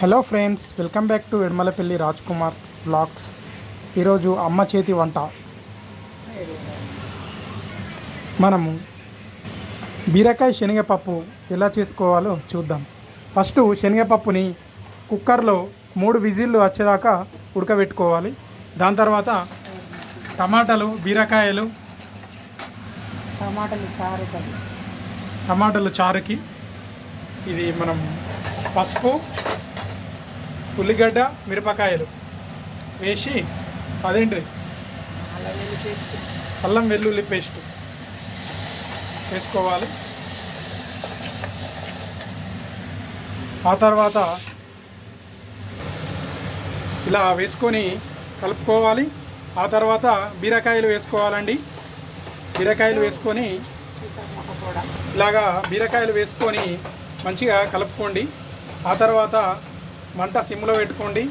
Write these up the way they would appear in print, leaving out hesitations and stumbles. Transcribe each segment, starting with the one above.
Hello friends, welcome back to Vedmalapalli Raj Kumar blogs. ఈరోజు అమ్మ చేతి వంట. మనము బీరకాయ శనగపప్పు ఎలా చేసుకోవాలో చూద్దాం. ఫస్ట్ శనగపప్పుని కుక్కర్లో 3 విజిల్లు వచ్చేదాకా ఉడకబెట్టుకోవాలి. దాని తర్వాత టమాటాలు, బీరకాయలు, టమాటాలు చారుకి ఇది మనం పసుపు, ఉల్లిగడ్డ, మిరపకాయలు వేసి అదేంటి అల్లం వెల్లుల్లి పేస్ట్ వేసుకోవాలి. ఆ తర్వాత ఇలా వేసుకొని కలుపుకోవాలి. ఆ తర్వాత బీరకాయలు వేసుకోవాలండి. బీరకాయలు వేసుకొని ఇలాగా బీరకాయలు వేసుకొని మంచిగా కలుపుకోండి. ఆ తర్వాత మంట సిమ్లో పెట్టుకోండి.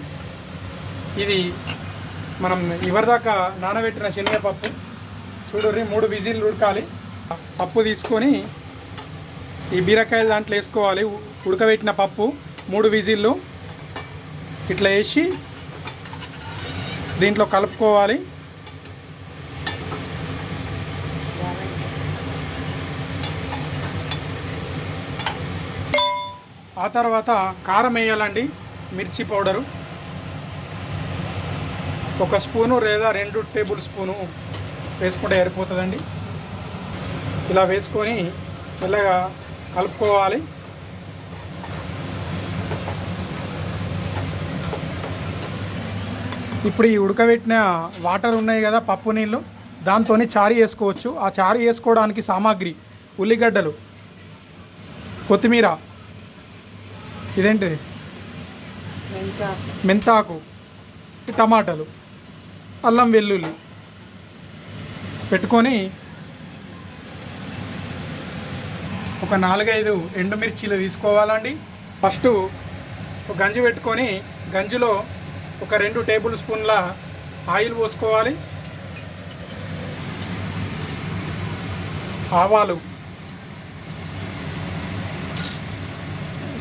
ఇది మనం ఇవరిదాకా నానబెట్టిన శనగపప్పు చూడండి, 3 విజిల్లు ఉడకాలి. పప్పు తీసుకొని ఈ బీరకాయలు దాంట్లో వేసుకోవాలి. ఉడకబెట్టిన పప్పు 3 విజిల్లు ఇట్లా వేసి దీంట్లో కలుపుకోవాలి. ఆ తర్వాత కారం వేయాలండి. మిర్చి పౌడరు 1 స్పూను లేదా 2 టేబుల్ స్పూను వేసుకుంటే సరిపోతుందండి. ఇలా వేసుకొని మెల్లగా కలుపుకోవాలి. ఇప్పుడు ఈ ఉడకబెట్టిన వాటర్ ఉన్నాయి కదా, పప్పు నీళ్ళు, దాంతో చారు వేసుకోవచ్చు. ఆ చారు వేసుకోవడానికి సామాగ్రి ఉల్లిగడ్డలు, కొత్తిమీర, ఇదేంటిది మెంతాకు, టమాటాలు, అల్లం వెల్లుల్లి పెట్టుకొని ఒక 4-5 ఎండుమిర్చీలు తీసుకోవాలండి. ఫస్ట్ ఒక గంజి పెట్టుకొని గంజిలో ఒక 2 టేబుల్ స్పూన్ల ఆయిల్ పోసుకోవాలి. ఆవాలు,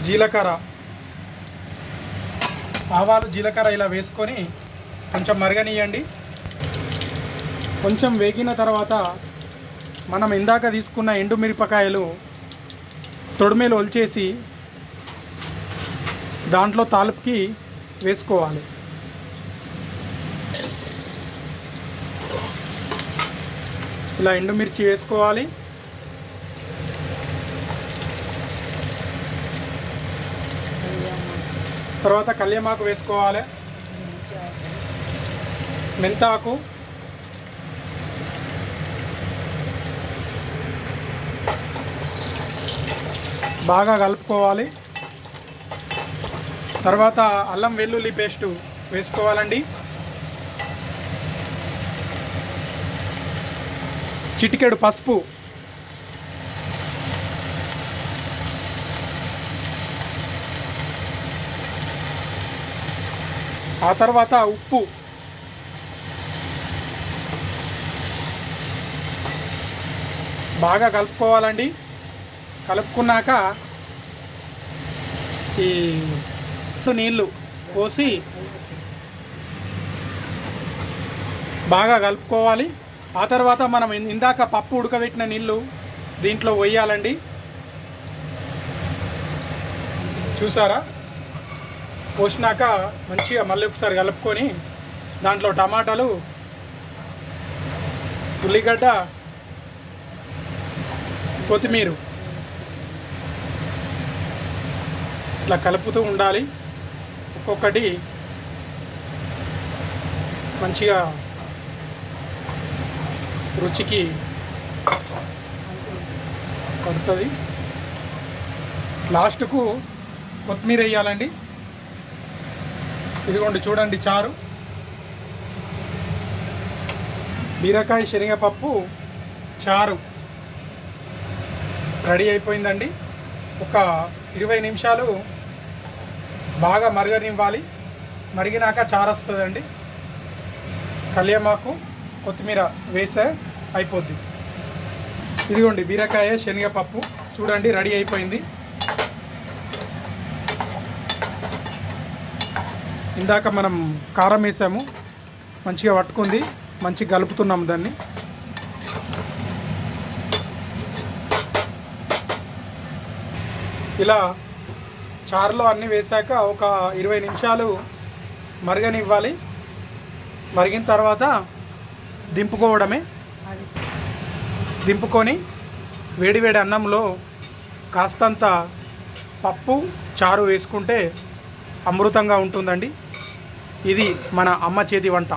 జీలకర్ర, ఇలా వేసుకొని కొంచెం మరగనియండి. కొంచెం వేగిన తర్వాత మనం ఇందాక తీసుకున్న ఎండుమిరపకాయలు తొడిమేలు ఒలిచేసి దాంట్లో తాలింపుకి వేసుకోవాలి. ఇలా ఎండుమిర్చి వేసుకోవాలి. తర్వాత కళ్యామాకు వేసుకోవాలి, మెంతాకు, బాగా కలుపుకోవాలి. తర్వాత అల్లం వెల్లుల్లి పేస్టు వేసుకోవాలండి. చిటికెడు పసుపు, ఆ తర్వాత ఉప్పు, బాగా కలుపుకోవాలండి. కలుపుకున్నాక ఈ నీళ్ళు పోసి బాగా కలుపుకోవాలి. ఆ తర్వాత మనం ఇందాక పప్పు ఉడకబెట్టిన నీళ్ళు దీంట్లో పోయాలండి. చూసారా? పోసినాక మంచిగా మళ్ళీ ఒకసారి కలుపుకొని దాంట్లో టమాటాలు, ఉల్లిగడ్డ, కొత్తిమీర ఇట్లా కలుపుతూ ఉండాలి. ఒక్కొక్కటి మంచిగా రుచికి పడుతుంది. లాస్ట్కు కొత్తిమీర వేయాలండి. ఇదిగోండి చూడండి, చారు బీరకాయ శనగపప్పు చారు రెడీ అయిపోయిందండి. ఒక 20 నిమిషాలు బాగా మరగనివ్వాలి. మరిగినాక చారు వస్తుందండి. కళ్యామాకు, కొత్తిమీర వేసే అయిపోద్ది. ఇదిగోండి బీరకాయ శనగపప్పు చూడండి రెడీ అయిపోయింది. ఇందాక మనం కారం వేసాము, మంచిగా పట్టుకుంది, మంచిగా కలుపుతున్నాము దాన్ని. ఇలా చారులో అన్నీ వేసాక ఒక 20 నిమిషాలు మరగనివ్వాలి. మరిగిన తర్వాత దింపుకోవడమే. దింపుకొని వేడివేడి అన్నంలో కాస్తంత పప్పు చారు వేసుకుంటే అమృతంగా ఉంటుందండి. ఇది మన అమ్మ చేతి వంట.